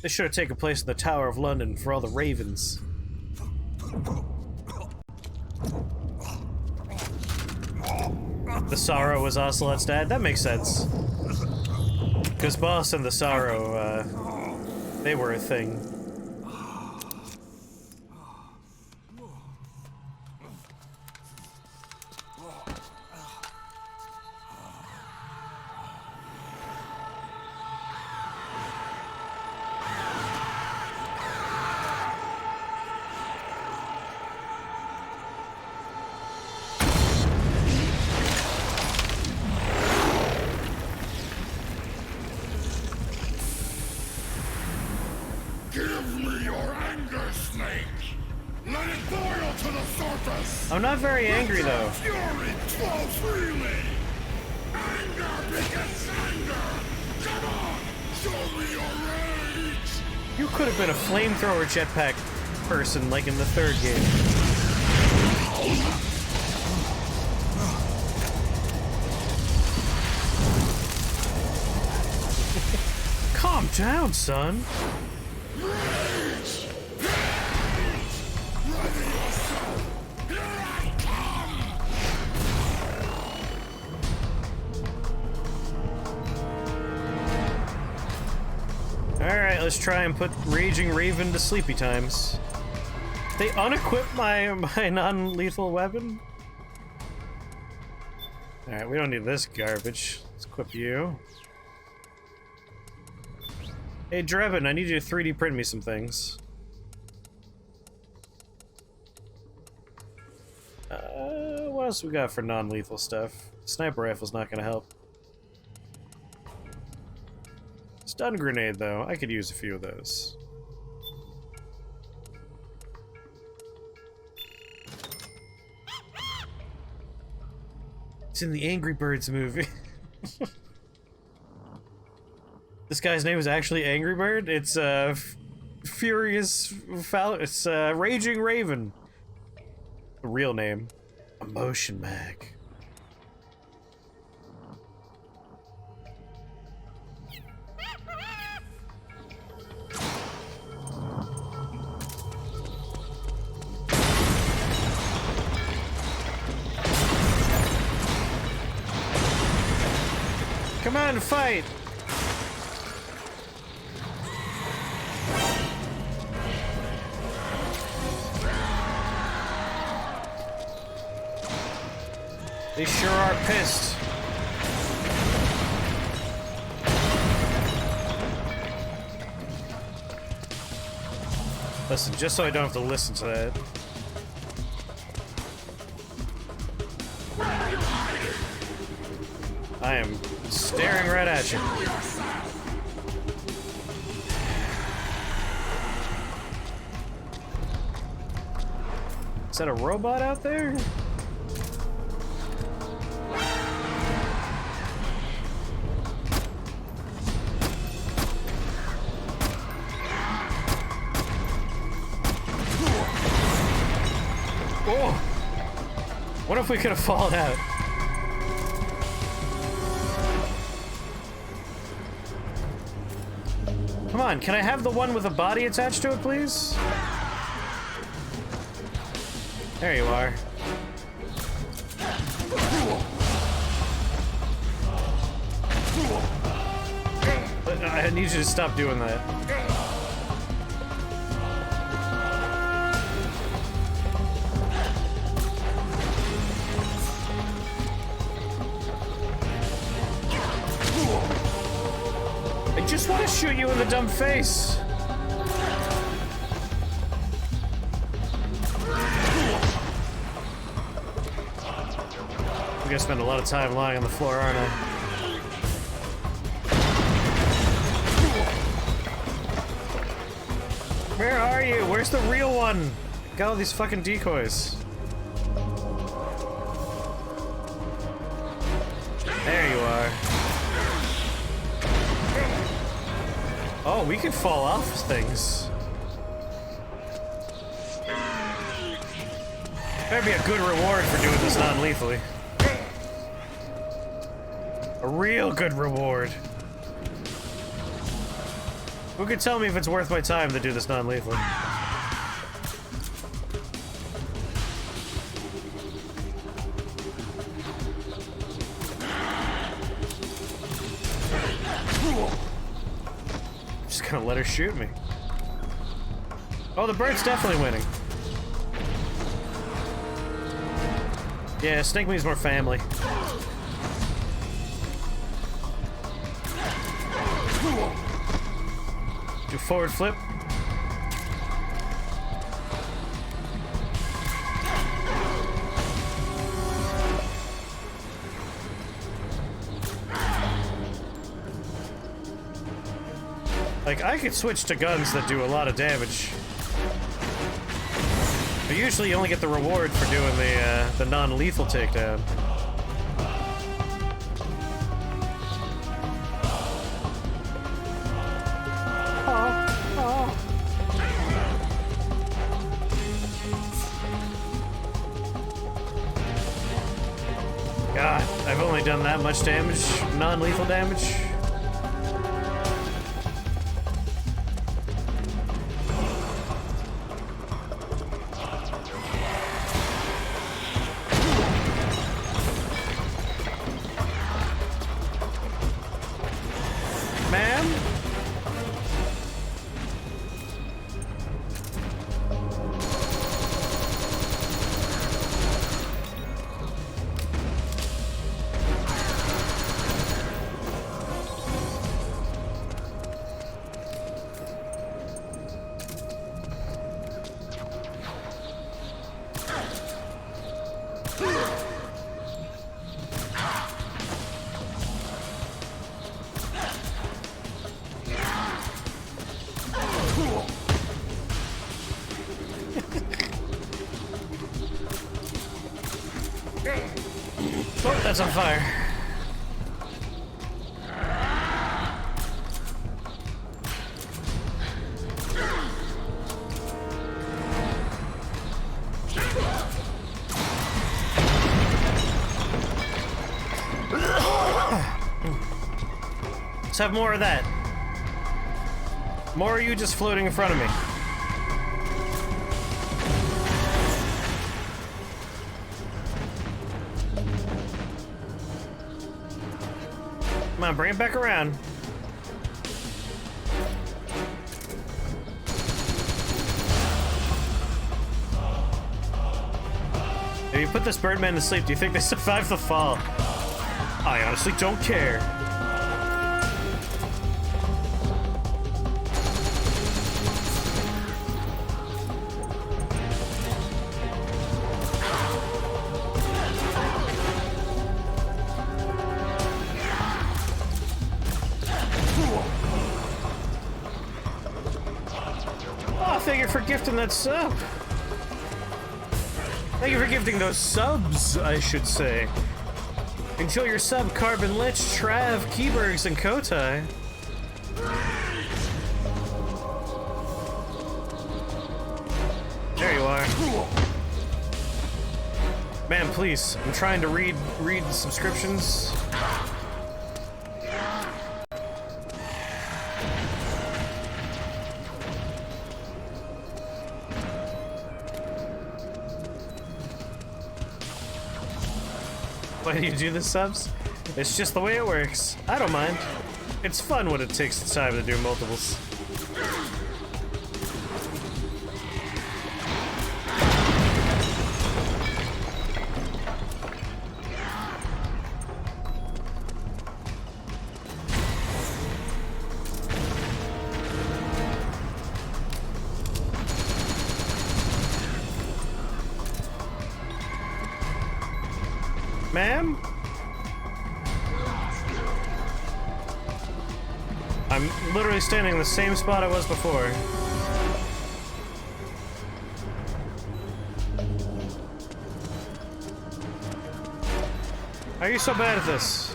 This should have taken place in the Tower of London for all the ravens. The Sorrow was Ocelot's dad? That makes sense. Because Boss and the Sorrow, they were a thing. I'm not very angry, though. Fury flows freely. Anger begets anger. Come on, show me your rage. You could have been a flamethrower jetpack person, like in the third game. Calm down, son. Rage. Ready yourself. Here I come! Alright, let's try and put Raging Raven to sleepy times. They unequip my non-lethal weapon? Alright, we don't need this garbage. Let's equip you. Hey Drebin, I need you to 3D print me some things. What else we got for non-lethal stuff? Sniper rifle's not gonna help. Stun grenade, though. I could use a few of those. It's in the Angry Birds movie. This guy's name is actually Angry Bird? It's, Furious Foul. It's, Raging Raven. The real name. Emotion Mag. Come on, fight! They sure are pissed. Listen, just so I don't have to listen to that. I am staring right at you. Is that a robot out there? Oh! What if we could have fallen out? Come on, can I have the one with a body attached to it, please? There you are. I need you to stop doing that. I just want to shoot you in the dumb face. I'm gonna spend a lot of time lying on the floor, aren't I? Where are you? Where's the real one? Got all these fucking decoys. There you are. Oh, we could fall off things. Better be a good reward for doing this non-lethally. A real good reward. Who could tell me if it's worth my time to do this non-lethally? Just gonna let her shoot me. Oh, the bird's definitely winning. Yeah, snake means more family. Do forward flip. Like, I could switch to guns that do a lot of damage. But usually you only get the reward for doing the non-lethal takedown. God, I've only done that much damage, non-lethal damage. Ma'am? Oh, that's on fire. Let's have more of that. More of you just floating in front of me. Come on, bring it back around. If you put this birdman to sleep, do you think they survive the fall? I honestly don't care. Thank you for gifting that sub. Thank you for gifting those subs, I should say. Enjoy your sub, Carbon Lich, Trav, Keybergs, and Kotai. There you are. Man, please, I'm trying to read the subscriptions. Why do you do the subs? It's just the way it works. I don't mind. It's fun when it takes the time to do multiples. Ma'am? I'm literally standing in the same spot I was before. How are you so bad at this?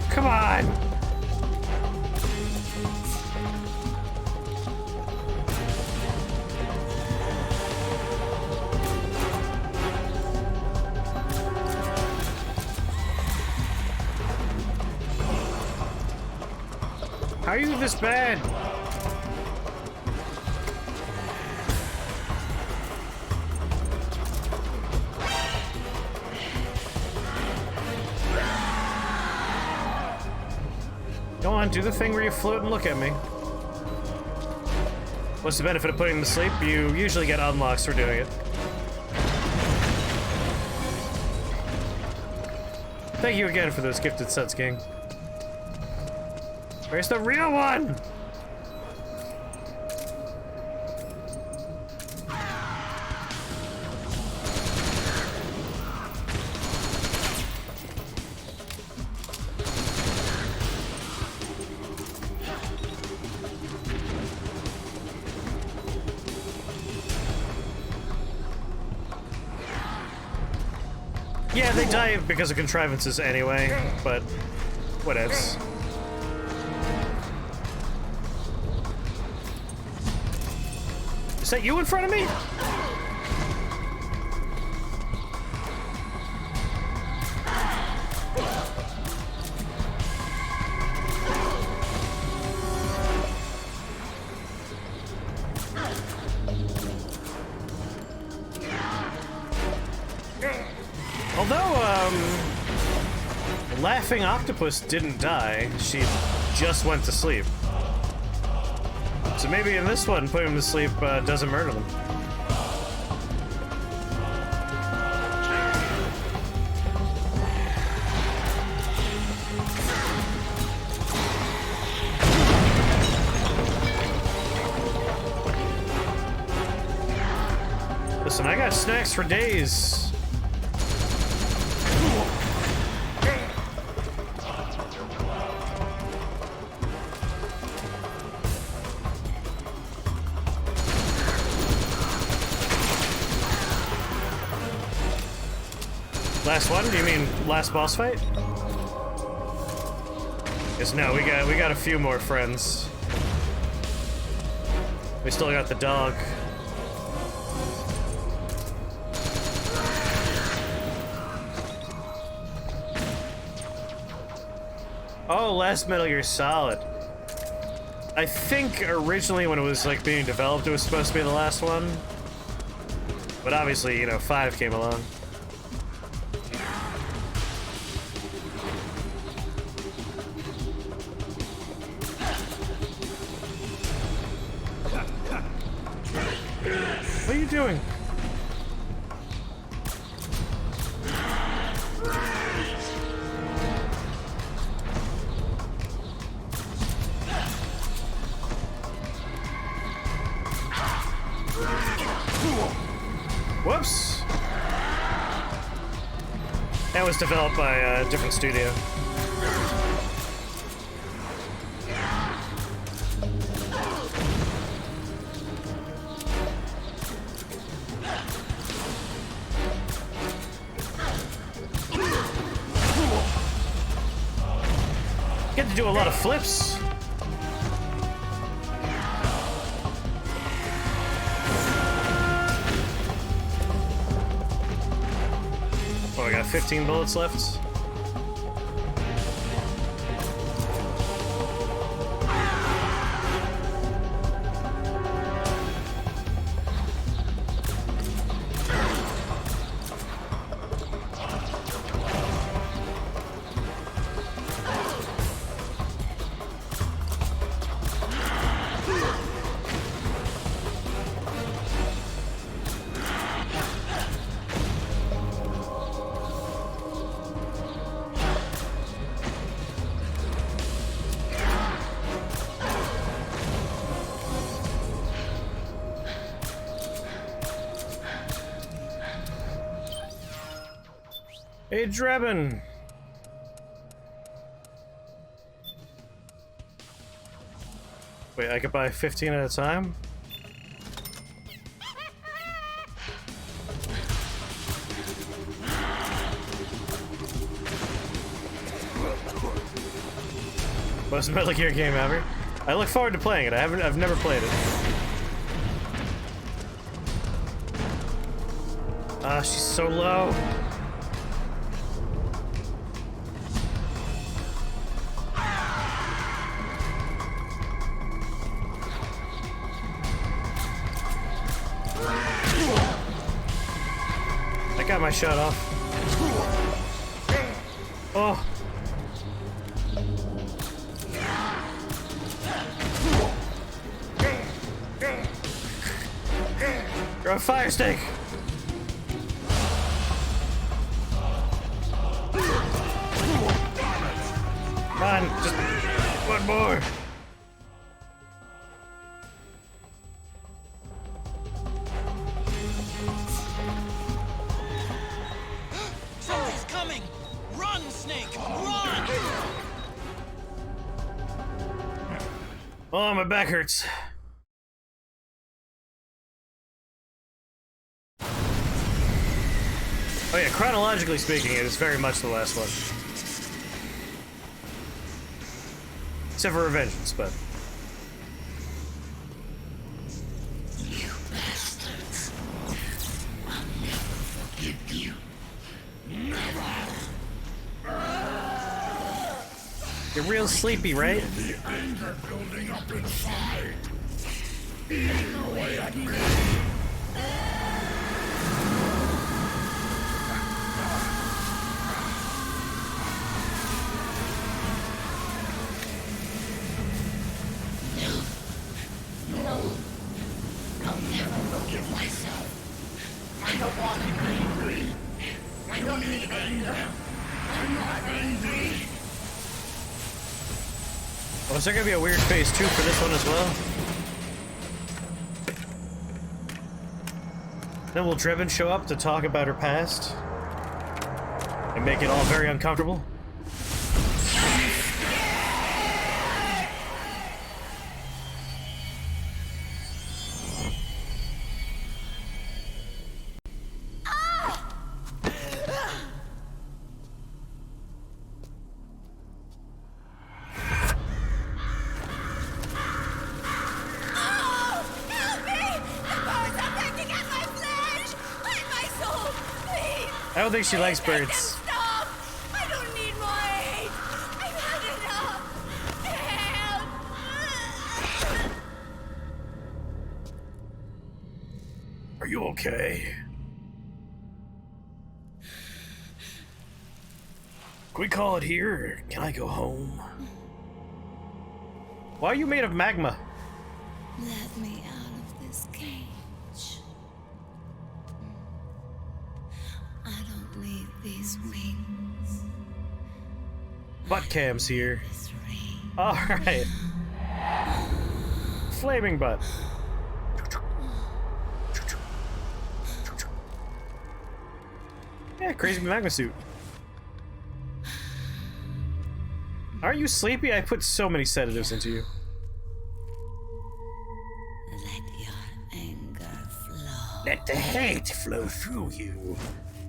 Come on! How are you this bad? Go on, do the thing where you float and look at me. What's the benefit of putting them to sleep? You usually get unlocks for doing it. Thank you again for those gifted sets, King. Where's the real one? Yeah, they die because of contrivances anyway, but whatevs. Is that you in front of me? Laughing Octopus didn't die, she just went to sleep. So maybe in this one, putting him to sleep doesn't murder them. Listen, I got snacks for days. Last one? Do you mean last boss fight? Yes, no, we got a few more friends. We still got the dog. Oh, last Metal Gear Solid. I think originally when it was like being developed, it was supposed to be the last one. But obviously, you know, 5 came along. What are you doing? Whoops! That was developed by a different studio. Get to do a lot of flips. Oh, I got 15 bullets left. Hey, Drebin! Wait, I could buy 15 at a time? Most Metal Gear game ever. I look forward to playing it. I've never played it. Ah, she's so low. my shot off. Oh. You're a fire stick. Come on, just one more. Something's coming! Run, Snake! Run! Oh, my back hurts. Oh yeah, chronologically speaking, it is very much the last one. Except for Revengeance, but... You bastards. I'll never forgive you. Never. You're real sleepy, right? The anger building up inside. Eating away at me. I'll never forgive myself. I don't want to be angry. I don't need anger. I'm not angry. Oh, is there gonna be a weird phase 2 for this one as well? Then will Drebin show up to talk about her past? And make it all very uncomfortable? I don't think she likes birds. Stop! I don't need more aid! I've had enough! Help! Are you okay? Can we call it here, or can I go home? Why are you made of magma? Let me out of this cage. I don't need these wings. Butt cam's here. This ring. Alright. Flaming butt. Yeah, crazy magma suit. Aren't you sleepy? I put so many sedatives into you. Let your anger flow. Let the hate flow through you.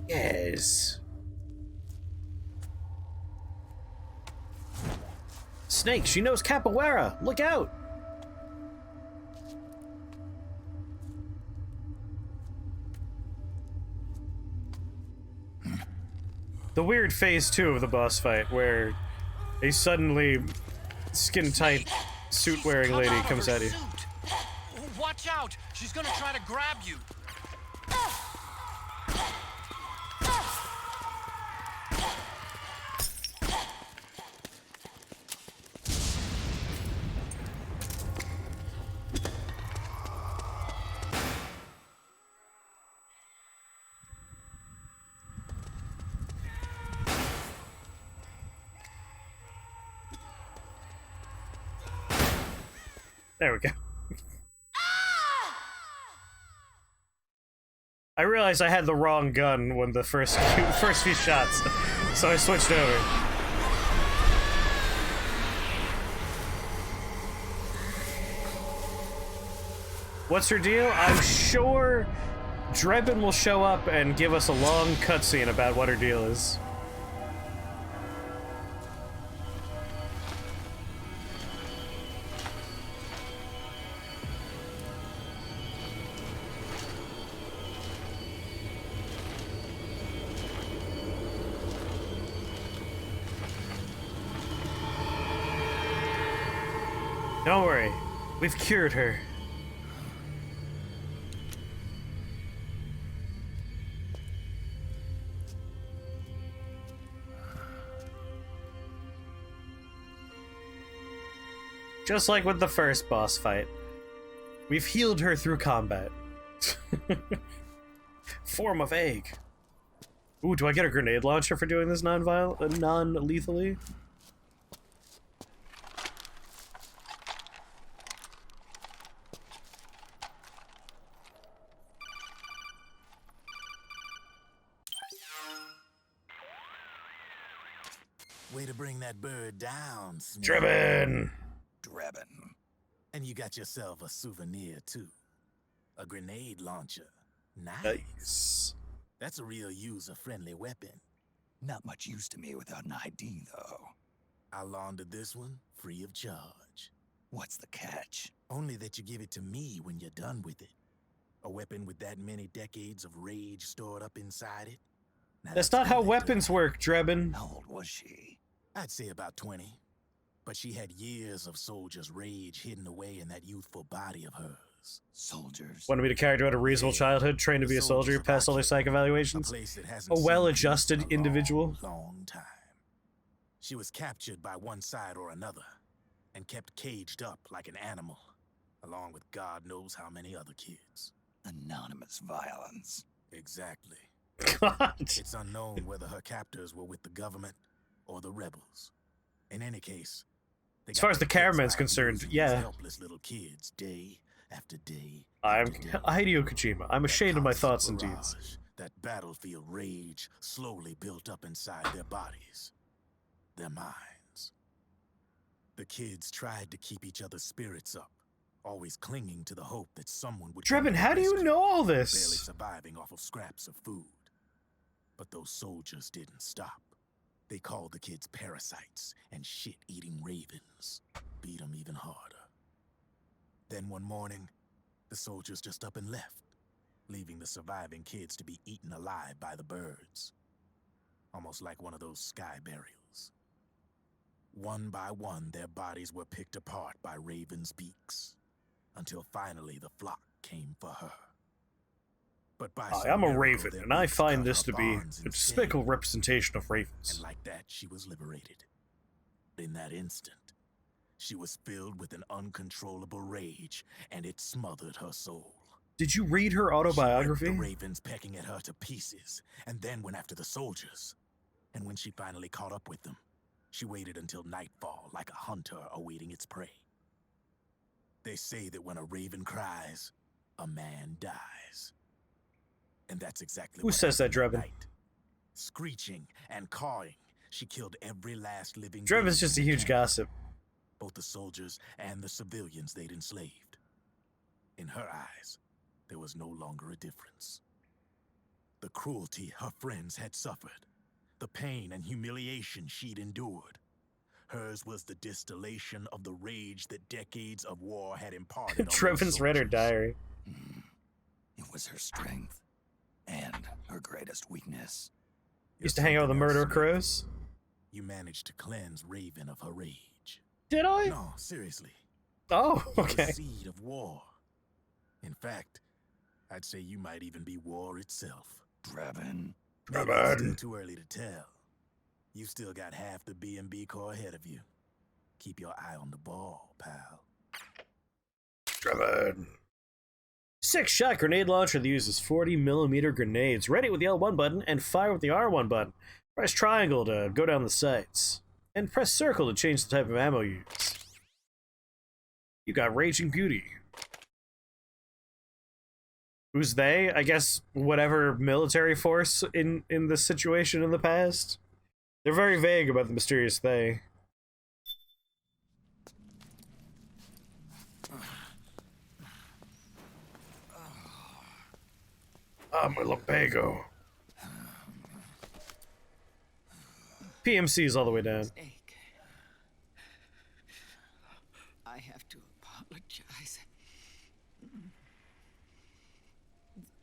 Yes. Snake, she knows capoeira. Look out. The weird phase 2 of the boss fight where a suddenly skin-tight suit-wearing lady comes at you. Watch out! She's gonna try to grab you. There we go. I realized I had the wrong gun when the first few shots, so I switched over. What's her deal? I'm sure Drebin will show up and give us a long cutscene about what her deal is. Don't worry, we've cured her. Just like with the first boss fight. We've healed her through combat. Form of egg. Ooh, do I get a grenade launcher for doing this non-lethally? Way to bring that bird down, Smith. Drebin! Drebin. And you got yourself a souvenir, too. A grenade launcher. Nice. Nice. That's a real user-friendly weapon. Not much use to me without an ID, though. I'll launder this one free of charge. What's the catch? Only that you give it to me when you're done with it. A weapon with that many decades of rage stored up inside it. Now That's not how gonna weapons work, Drebin. How old was she? I'd say about 20. But she had years of soldiers' rage hidden away in that youthful body of hers. Soldiers. Wanted me to character out a reasonable childhood, trained to be a soldier, passed all their psych evaluations. Place that hasn't A seen well-adjusted peace in a individual. long time. She was captured by one side or another and kept caged up like an animal, along with God knows how many other kids. Anonymous violence. Exactly. God. It's unknown whether her captors were with the government or the rebels. In any case, they As got far as the cameraman's kids concerned, using these yeah. helpless little kids day after day. I'm after day. Hideo Kojima. I'm ashamed of my thoughts and Constant deeds. barrage, that battlefield rage slowly built up inside their bodies, their minds. The kids tried to keep each other's spirits up, always clinging to the hope that someone would come Drebin, to how do you rescue, know all barely this? surviving off of scraps of food. But those soldiers didn't stop. They called the kids parasites and shit-eating ravens. Beat them even harder. Then one morning, the soldiers just up and left, leaving the surviving kids to be eaten alive by the birds. Almost like one of those sky burials. One by one, their bodies were picked apart by ravens' beaks, until finally the flock came for her. But by Hi, some I'm a miracle, raven, their and I beaks find cut this her to be bonds a instead. despicable representation of And ravens. like that, she was liberated. In that instant, she was filled with an uncontrollable rage, and it smothered her soul. Did you read her She ripped autobiography? the ravens pecking at her to pieces, and then went after the soldiers. And when she finally caught up with them, she waited until nightfall like a hunter awaiting its prey. They say that when a raven cries, a man dies. And that's exactly Who what says that, happened Drebin? night. Screeching and cawing, she killed every last living Drebin's being just a in the huge camp, gossip. both the soldiers and the civilians they'd enslaved. In her eyes, there was no longer a difference. The cruelty her friends had suffered, the pain and humiliation she'd endured. Hers was the distillation of the rage that decades of war had imparted on those Drebin's read her soldiers. diary. It was her strength. And her greatest weakness. You're Used to hang out with the something else, murder Smith. crows. You managed to cleanse Raven of her rage. Did I? No, seriously. Oh, You're okay. the seed of war. In fact, I'd say you might even be war itself. Drebin. Maybe it's still too early to tell. You still got half the B&B Corps ahead of you. Keep your eye on the ball, pal. Drebin. 6-shot grenade launcher that uses 40mm grenades. Ready with the L1 button and fire with the R1 button. Press triangle to go down the sights. And press circle to change the type of ammo you use. You got Raging Beauty. Who's they? I guess whatever military force in this situation in the past. They're very vague about the mysterious they. I'm a lumbago. PMC's all the way down. Mistake. I have to apologize.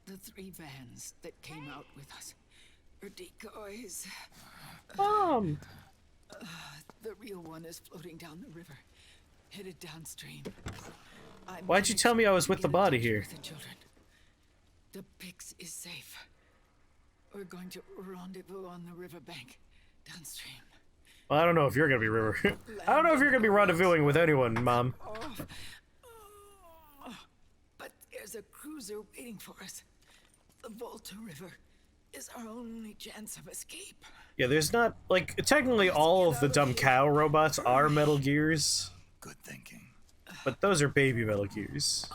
The 3 vans that came out with us are decoys. Mom! The real one is floating down the river, headed downstream. I Why'd you tell me I was with managed the to body get in here? touch with the children. The Pix is safe. We're going to rendezvous on the riverbank, downstream. Well, I don't know if you're gonna be I don't know if you're gonna be rendezvousing with anyone, Mom. But there's a cruiser waiting for us. The Volta River is our only chance of escape. Yeah, there's not, like, technically all of the dumb cow robots are Metal Gears, Good thinking. but those are baby Metal Gears.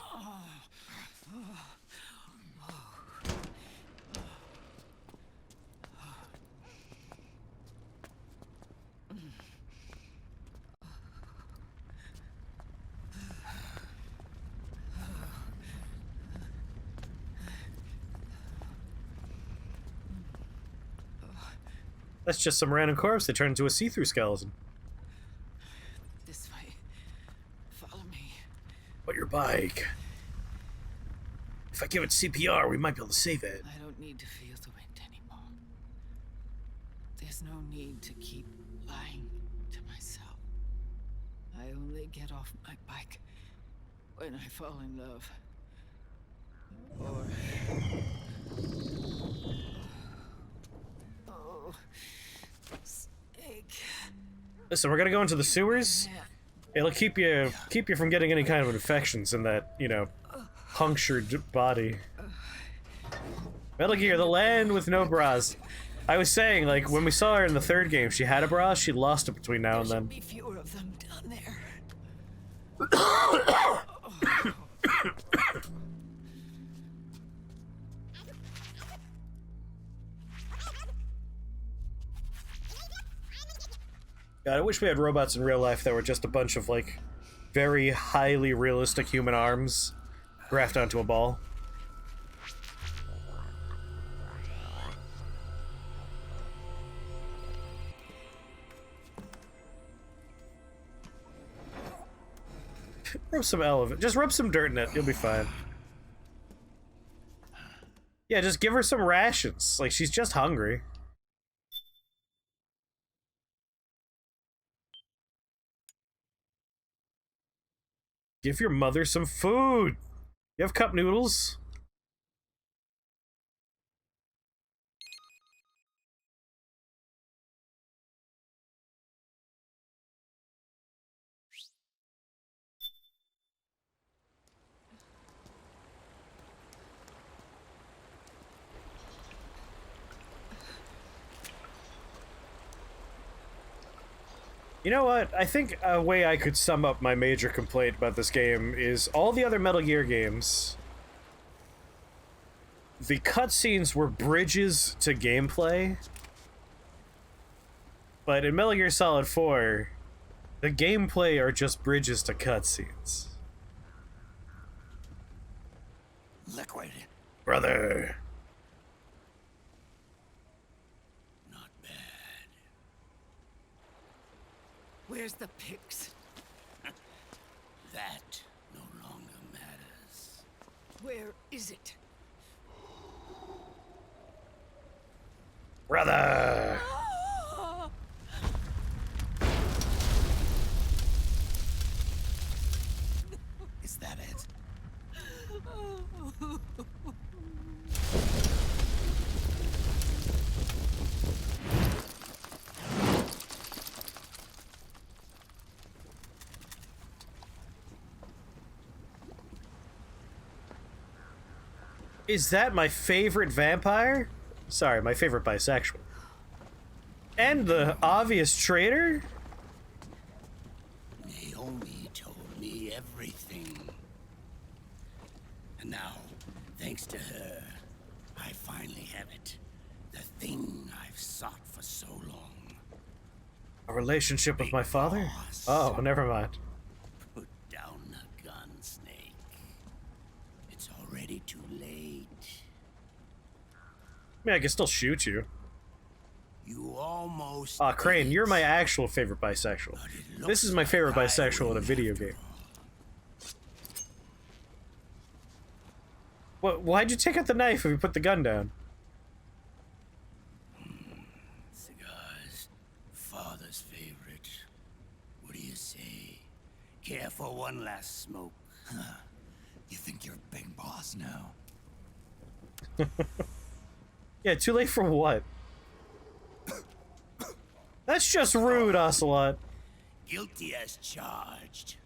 That's just some random corpse that turned into a see-through skeleton. This way. Follow me. But your bike. If I give it CPR, we might be able to save it. I don't need to feel the wind anymore. There's no need to keep lying to myself. I only get off my bike when I fall in love. Or... Oh... Snake... Listen, we're gonna go into the sewers. It'll keep you from getting any kind of infections in that, you know, punctured body. Metal Gear, the land with no bras. I was saying, like, when we saw her in the third game, she had a bra, she lost it between now and There then. should be fewer of them down there. God, I wish we had robots in real life that were just a bunch of, like, very highly realistic human arms graphed onto a ball. Rub some just rub some dirt in it, you'll be fine. Yeah, just give her some rations. Like, she's just hungry. Give your mother some food. You have cup noodles? You know what? I think a way I could sum up my major complaint about this game is all the other Metal Gear games, the cutscenes were bridges to gameplay, but in Metal Gear Solid 4, the gameplay are just bridges to cutscenes. Liquid. Brother. Not bad. Where's the pigs? That no longer matters. Where is it? Brother. Is that it? Is that my favorite vampire? Sorry, my favorite bisexual. And the obvious traitor? Naomi told me everything. And now, thanks to her, I finally have it. The thing I've sought for so long. A relationship with my father? Boss. Oh, never mind. Put down the gun, Snake. It's already too late. I mean, I can still shoot you. You almost... Aw, Crane, did it. you're my actual favorite bisexual. But it This is looks my favorite like I bisexual in a win video after game. all. Why'd you take out the knife if you put the gun down? Cigars, father's favorite. What do you say? Care for one last smoke? You think you're big boss now? Yeah, too late for what? That's just rude, Ocelot. Guilty as charged.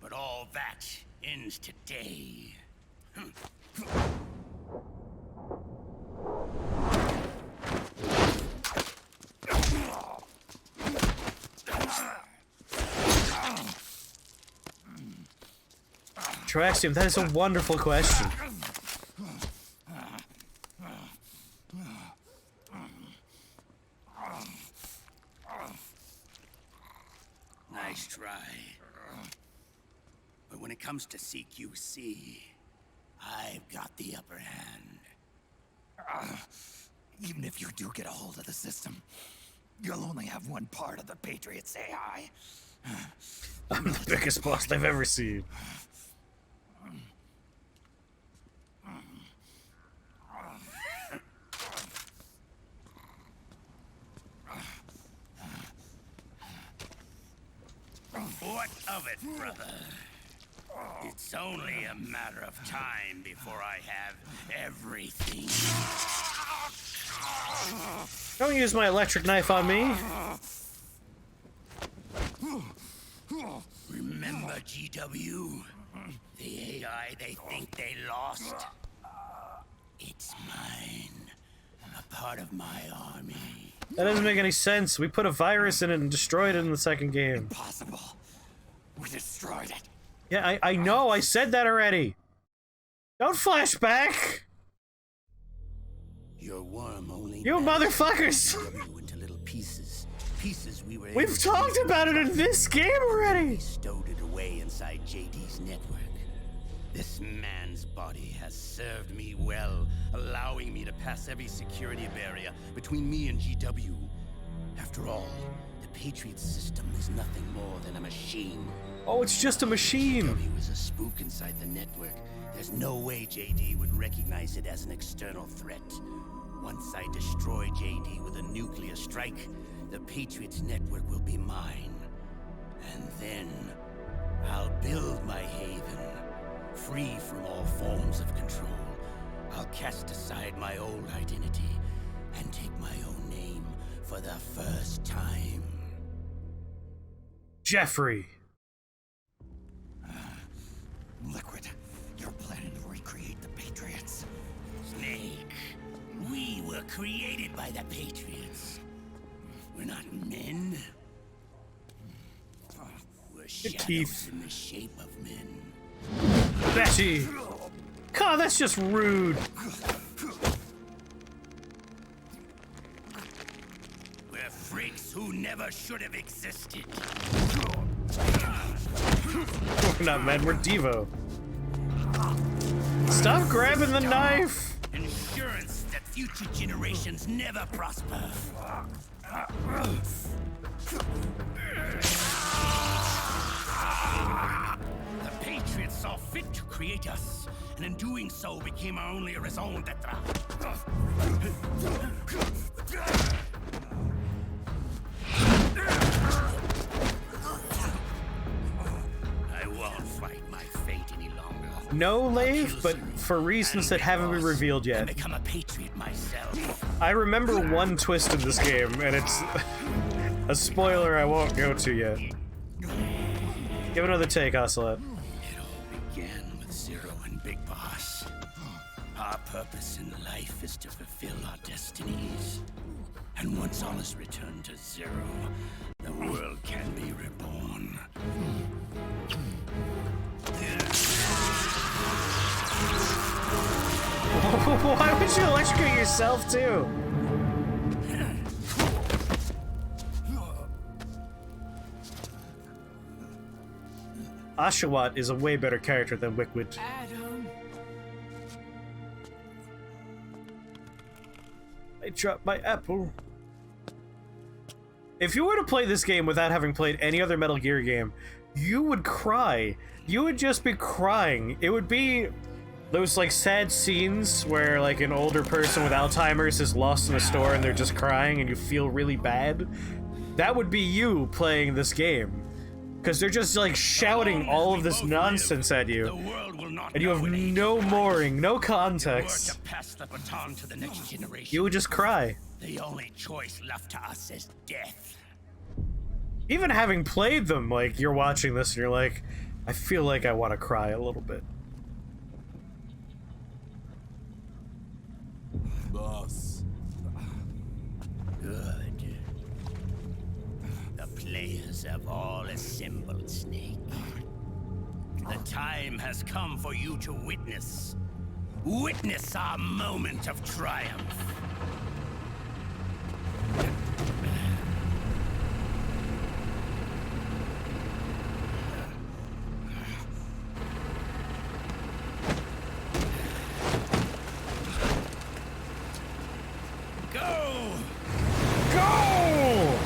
But all that ends today. Traxium, that is a wonderful question. Nice try. But when it comes to CQC, I've got the upper hand. Even if you do get a hold of the system, you'll only have one part of the Patriots AI. I'm the biggest boss they've ever seen. What of it, brother? It's only a matter of time before I have everything. Don't use my electric knife on me. Remember GW? The AI they think they lost? It's mine. A part of my army. That doesn't make any sense. We put a virus in it and destroyed it in the second game. Impossible. We destroyed it. Yeah, I know. I said that already. Don't flash back. Your worm only You motherfuckers. GW into little pieces. Pieces we were able We've to talked about it in this game already. stowed it away inside JD's network. This man's body has served me well, allowing me to pass every security barrier between me and GW. After all, the Patriot system is nothing more than a machine. Oh, it's just a machine. GW is a spook inside the network. There's no way JD would recognize it as an external threat. Once I destroy JD with a nuclear strike, the Patriots network will be mine. And then I'll build my haven, free from all forms of control. I'll cast aside my old identity and take my own name for the first time. Jeffrey. Liquid, you're planning to recreate the Patriots. Snake, we were created by the Patriots. We're not men. We're shadows teeth. in the shape of men. Betty. God, that's just rude. We're freaks who never should have existed. We're not men, we're Devo. Stop grabbing the knife. Insurance that future generations never prosper. The Patriots saw fit to create us, and in doing so became our only raison d'etre. I won't fight my fate any longer. No, Lave, but for reasons that haven't been revealed And yet. become a patriot myself. I remember one twist in this game, and it's a spoiler I won't go to yet. Give another take, Ocelot. It all began with Zero and Big Boss. Our purpose in life is to fulfill our destinies. And once all is returned to Zero, the world can be reborn. Why would you electrocute yourself, too? Ocelot is a way better character than Wickwood. Adam. I dropped my apple. If you were to play this game without having played any other Metal Gear game, you would cry. You would just be crying. It would be those, like, sad scenes where, like, an older person with Alzheimer's is lost in a store and they're just crying and you feel really bad. That would be you playing this game. Because they're just like shouting all of this nonsense at The you, world will not and you have know an age no of life. mooring, no We're context. to pass the baton to the next generation. You would just cry. The only choice left to us is death. Even having played them, like, you're watching this and you're like, I feel like I want to cry a little bit. Boss. Good. The players have all assembled, Snake. The time has come for you to witness. Witness our moment of triumph. Go! Go!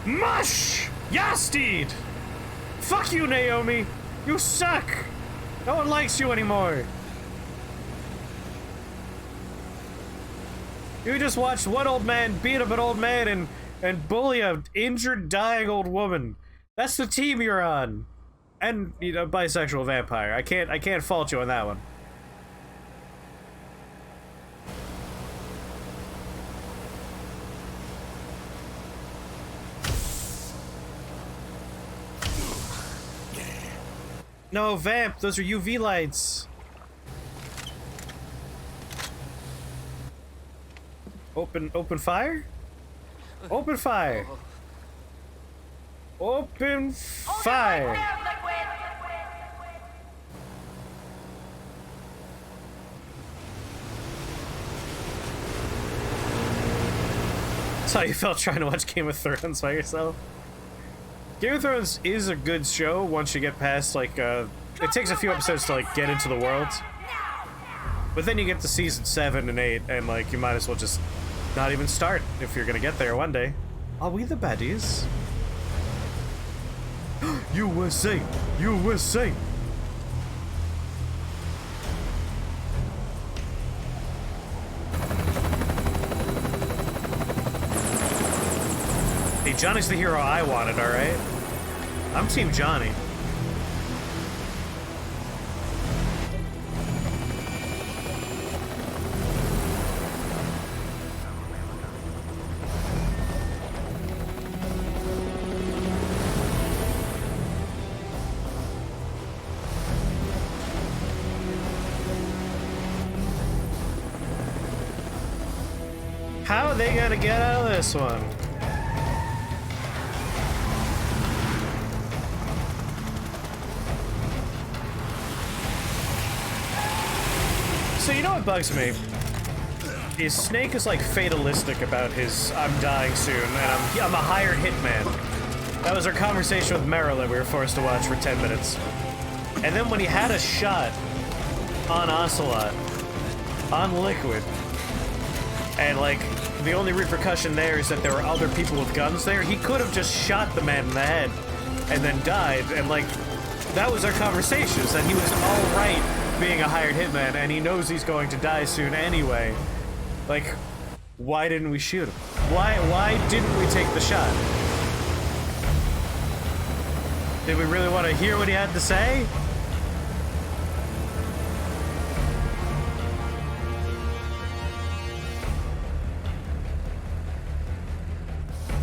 Mush! Yastid! Fuck you, Naomi! You suck! No one likes you anymore! You just watched one old man beat up an old man and bully a injured, dying old woman. That's the team you're on. And, you know, bisexual vampire. I can't fault you on that one. No, vamp, those are UV lights. Open fire? Open fire. Open fire. That's how you felt trying to watch Game of Thrones by yourself? Game of Thrones is a good show once you get past, like, it takes a few episodes to, like, get into the world. But then you get to season 7 and 8, and, like, you might as well just not even start if you're gonna get there one day. Are we the baddies? USA! USA! Hey, Johnny's the hero I wanted, alright? I'm Team Johnny. How are they gonna get out of this one? So you know what bugs me? Is Snake is like fatalistic about his I'm dying soon and I'm a hired hitman. That was our conversation with Meryl that we were forced to watch for 10 minutes. And then when he had a shot on Ocelot, on Liquid, and like the only repercussion there is that there were other people with guns there, he could have just shot the man in the head and then died, and like that was our conversation, is that he was alright being a hired hitman and he knows he's going to die soon anyway. Like, why didn't we shoot him? Why didn't we take the shot? Did we really want to hear what he had to say?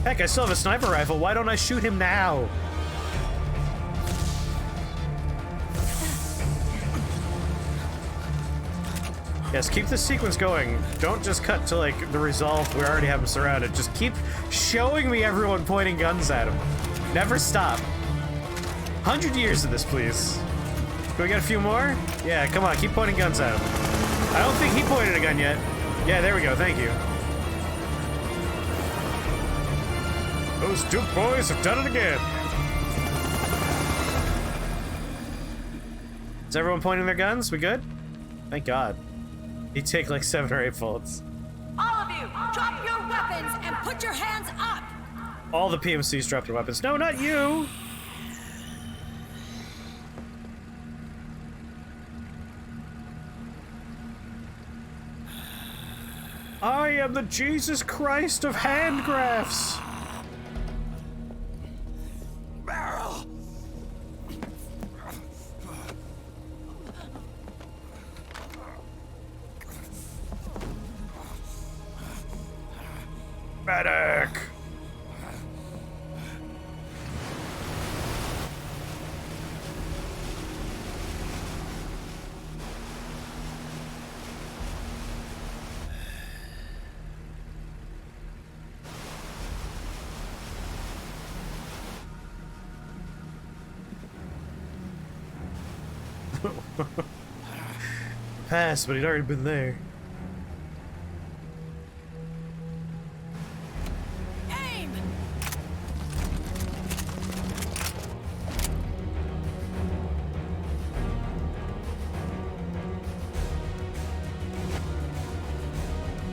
Heck, I still have a sniper rifle. Why don't I shoot him now? Yes, keep this sequence going. Don't just cut to, like, the resolve. We already have him surrounded. Just keep showing me everyone pointing guns at him. Never stop. 100 years of this, please. Can we get a few more? Yeah, come on, keep pointing guns at him. I don't think he pointed a gun yet. Yeah, there we go, thank you. Those Duke boys have done it again. Is everyone pointing their guns? We good? Thank God. He'd take like 7 or 8 bullets. All of you, drop your weapons and put your hands up! All the PMCs dropped their weapons. No, not you! I am the Jesus Christ of handgraphs! Meryl! Medic! Passed, but he'd already been there. Aim!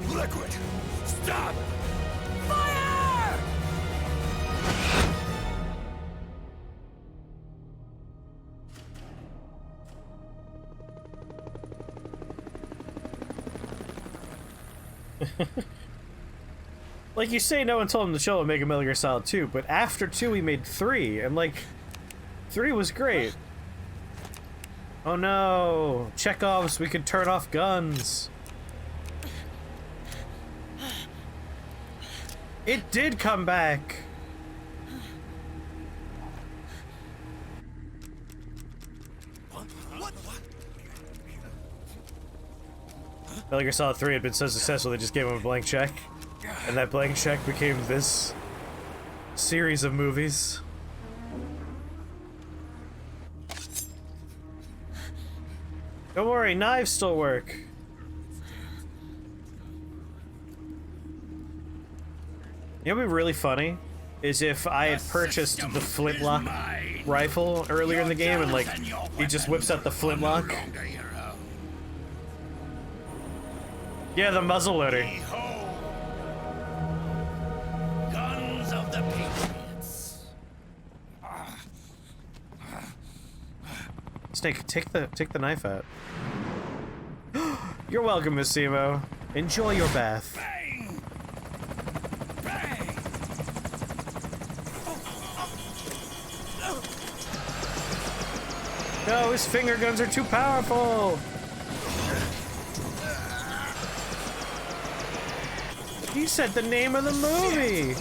Liquid! Stop! Fire! Like you say, no one told him the show would make a Metal Gear Solid 2, but after 2 we made 3, and like, 3 was great. Oh no! Chekhov's, we could turn off guns. It did come back! Metal Gear Solid 3 had been so successful they just gave him a blank check. And that blank check became this series of movies. Don't worry, knives still work. You know what'd be really funny? Is if I had purchased the flintlock rifle earlier in the game and like, he just whips out the flintlock. Yeah, the muzzle loader. Guns of the Patriots. Snake, take the knife out. You're welcome, Miss Simo. Enjoy your bath. Bang! Bang! No, his finger guns are too powerful. He said the name of the movie.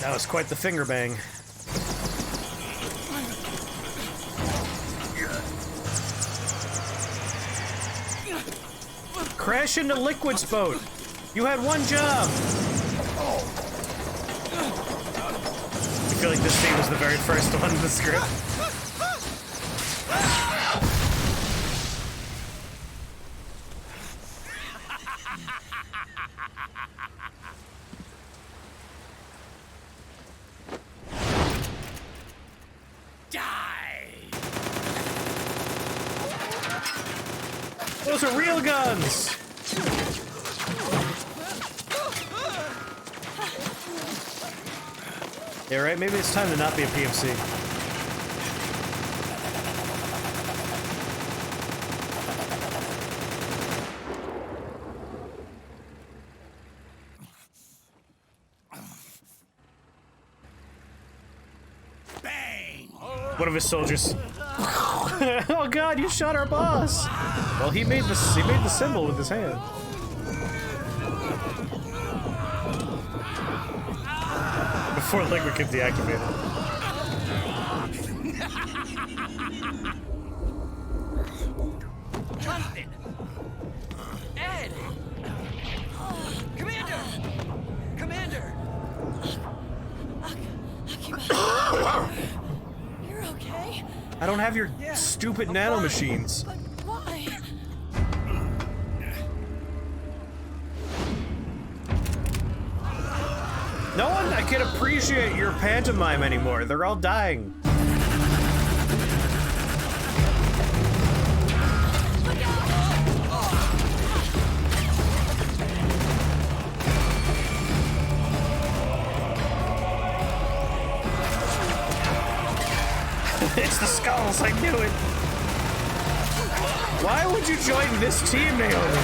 That was quite the finger bang. Crash into Liquid's boat. You had one job. I feel like this scene was the very first one in the script. Those are real guns! Yeah, right? Maybe it's time to not be a PMC. Bang! One of his soldiers. Oh god, you shot our boss! Well, he made the symbol with his hand. Before Liquid could deactivate it. Jonathan! Ed! Commander! Commander! You're okay? I don't have your stupid nanomachines. But why? No one can appreciate your pantomime anymore. They're all dying. It's the skulls, I knew it. Why would you join this team, Naomi?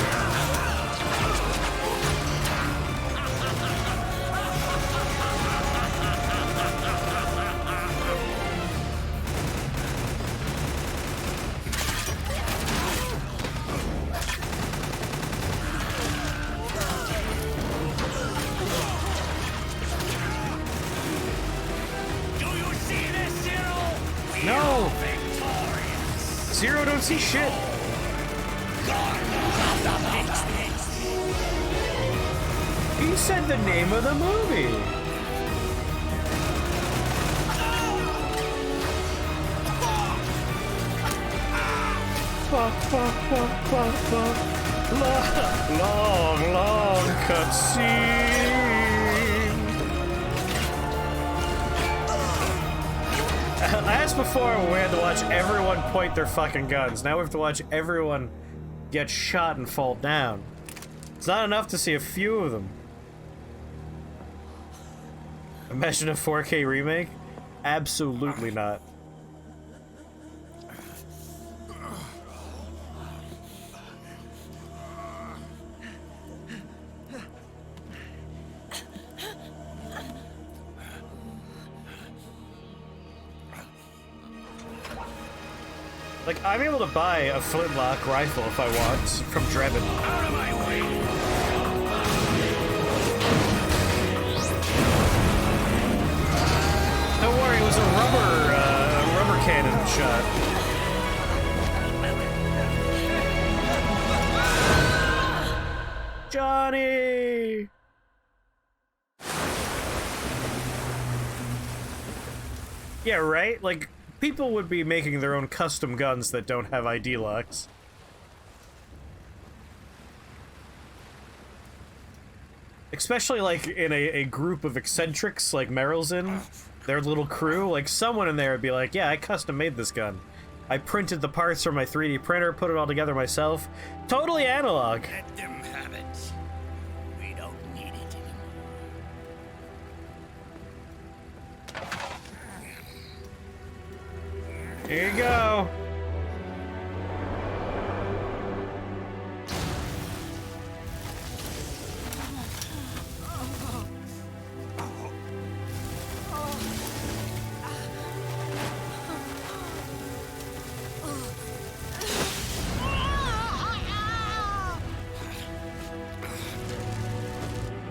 No! Zero don't see shit. He said the name of the movie. Long cutscene. As before, we had to watch everyone point their fucking guns. Now we have to watch everyone get shot and fall down. It's not enough to see a few of them. Imagine a 4K remake? Absolutely not. Like, I'm able to buy a flintlock rifle if I want from Drebin. Out of my way! Don't worry, it was a rubber cannon shot. Johnny! Yeah, right? Like, people would be making their own custom guns that don't have ID locks. Especially, like, in a group of eccentrics like Meryl's in, their little crew, like, someone in there would be like, yeah, I custom made this gun. I printed the parts from my 3D printer, put it all together myself. Totally analog. Let them have it. We don't need it anymore. Here you go.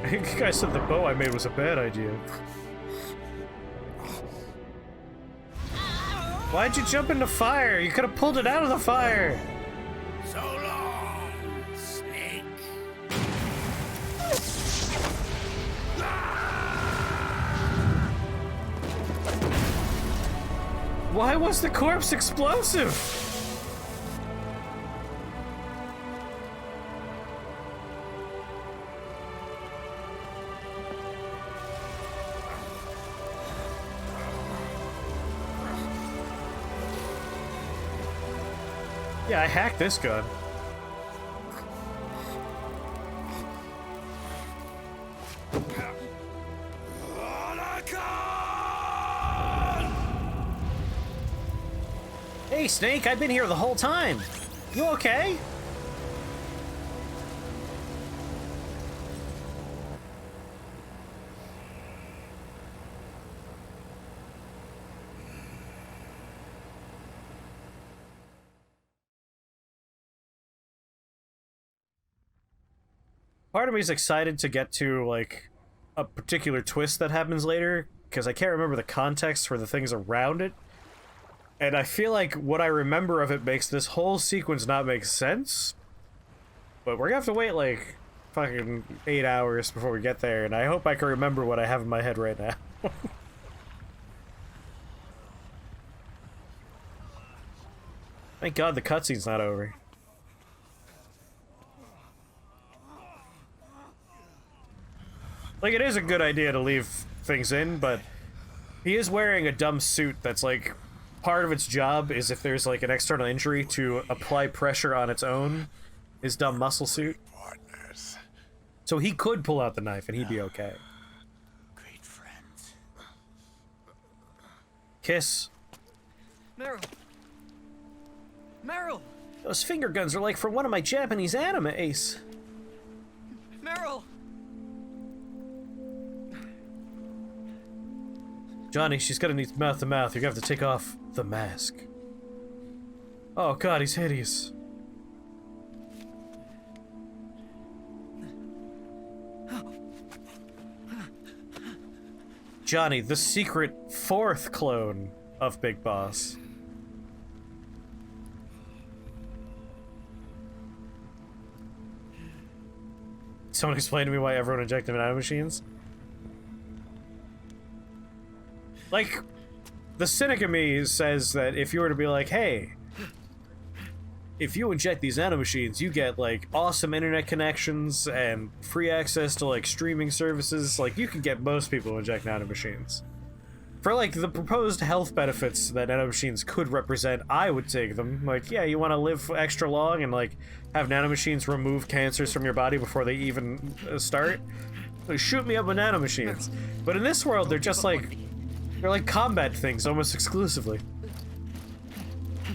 I think you guys said the bow I made was a bad idea. Why'd you jump into fire? You could have pulled it out of the fire. So long, Snake. Why was the corpse explosive? Yeah, I hacked this gun. Hey, Snake, I've been here the whole time. You okay? Part of me is excited to get to, like, a particular twist that happens later, because I can't remember the context for the things around it. And I feel like what I remember of it makes this whole sequence not make sense. But we're gonna have to wait, like, fucking 8 hours before we get there, and I hope I can remember what I have in my head right now. Thank God the cutscene's not over. Like, it is a good idea to leave things in, but he is wearing a dumb suit that's, like, part of its job is if there's, like, an external injury to apply pressure on its own, his dumb muscle suit. Partners. So he could pull out the knife and he'd be okay. Great friends. Kiss. Meryl. Meryl. Those finger guns are like from one of my Japanese anime, Ace. Meryl. Johnny, she's gonna need mouth to mouth. You're gonna have to take off the mask. Oh God, he's hideous. Johnny, the secret fourth clone of Big Boss. Someone explain to me why everyone injected nanomachines? Like, the cynic of me says that if you were to be like, hey, if you inject these nanomachines, you get, like, awesome internet connections and free access to, like, streaming services. Like, you can get most people to inject nanomachines. For, like, the proposed health benefits that nanomachines could represent, I would take them. Like, yeah, you want to live extra long and, like, have nanomachines remove cancers from your body before they even start? Like, shoot me up with nanomachines. But in this world, they're just, like, they're like combat things, almost exclusively.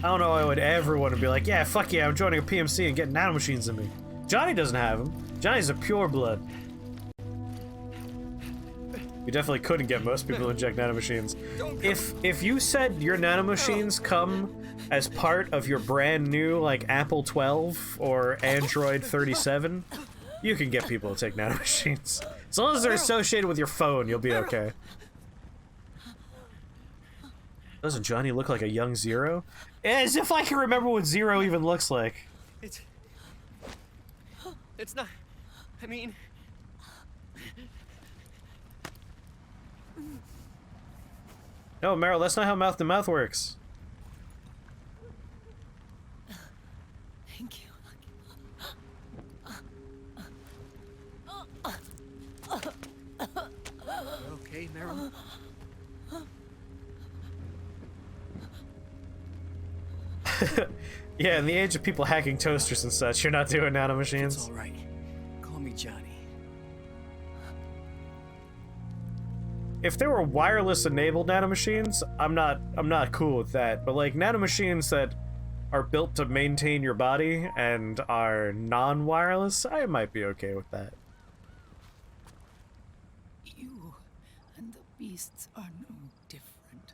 I don't know why I would ever want to be like, yeah, fuck yeah, I'm joining a PMC and getting nanomachines in me. Johnny doesn't have them. Johnny's a pure blood. You definitely couldn't get most people to inject nanomachines. If you said your nanomachines come as part of your brand new, like, Apple 12 or Android 37, you can get people to take nanomachines. As long as they're associated with your phone, you'll be okay. Doesn't Johnny look like a young Zero? As if I can remember what Zero even looks like. It's not... I mean... No, Meryl, that's not how mouth-to-mouth works. Thank you. Okay, Meryl? Yeah, in the age of people hacking toasters and such, you're not doing nanomachines. It's all right. Call me Johnny. If there were wireless enabled nanomachines, I'm not cool with that. But like nanomachines that are built to maintain your body and are non-wireless, I might be okay with that. You and the beasts are no different.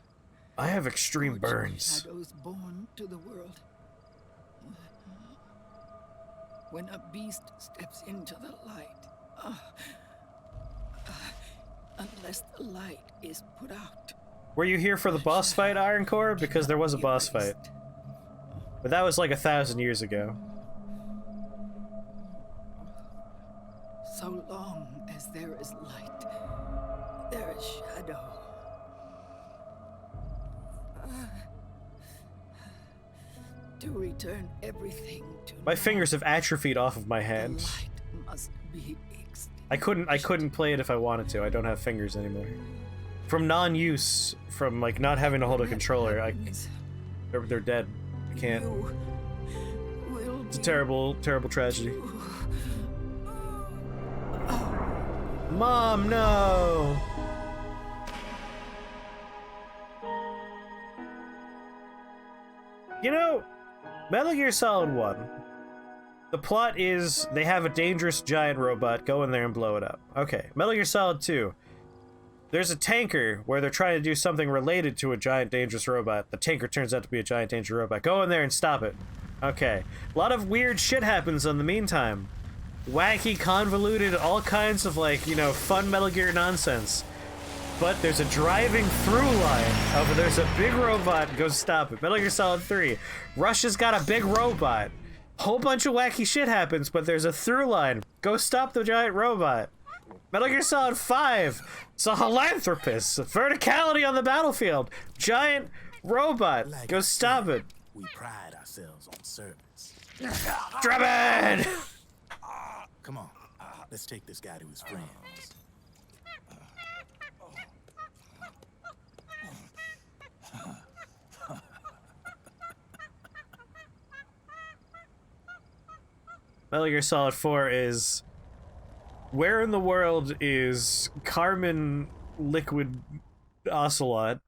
I have extreme Forged burns. Shadows born to the world. When a beast steps into the light, unless the light is put out. Were you here for the boss fight, Iron Core? Because there was a boss fight. But that was like 1,000 years ago. So long as there is light, there is shadow. To return everything to My fingers have atrophied off of my the hand. light must be extinguished. I couldn't play it if I wanted to. I don't have fingers anymore. From non-use, from like not having to hold a controller, they're dead. I can't. It's a terrible, terrible tragedy. Mom, no! You know, Metal Gear Solid 1. The plot is they have a dangerous giant robot, go in there and blow it up. Okay, Metal Gear Solid 2. There's a tanker where they're trying to do something related to a giant dangerous robot. The tanker turns out to be a giant dangerous robot. Go in there and stop it. Okay. A lot of weird shit happens in the meantime. Wacky, convoluted, all kinds of, like, you know, fun Metal Gear nonsense. But there's a driving through line of there's a big robot, go stop it. Metal Gear Solid 3. Russia's got a big robot. Whole bunch of wacky shit happens, but there's a through line. Go stop the giant robot. Metal Gear Solid 5. It's a philanthropist. Verticality on the battlefield. Giant robot. Like Go I stop said, it. We pride ourselves on service. Drummond! Come on, let's take this guy to his friends. Metal Gear Solid 4 is... Where in the world is Carmen Liquid Ocelot?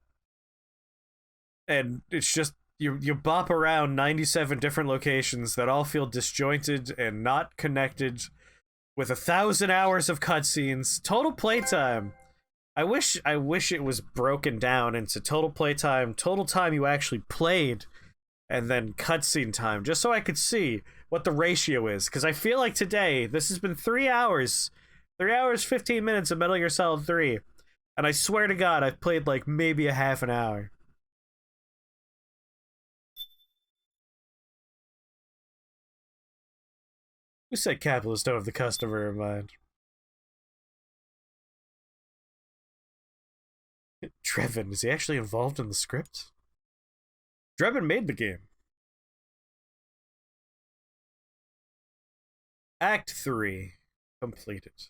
And it's just, you bop around 97 different locations that all feel disjointed and not connected, with 1,000 hours of cutscenes. Total playtime. I wish it was broken down into total playtime, total time you actually played, and then cutscene time, just so I could see what the ratio is. Because I feel like today, this has been 3 hours. 3 hours, 15 minutes of Metal Gear Solid 3. And I swear to God, I've played like maybe a half an hour. Who said capitalists don't have the customer in mind? Trevin, is he actually involved in the script? Drebin made the game. Act 3 completed.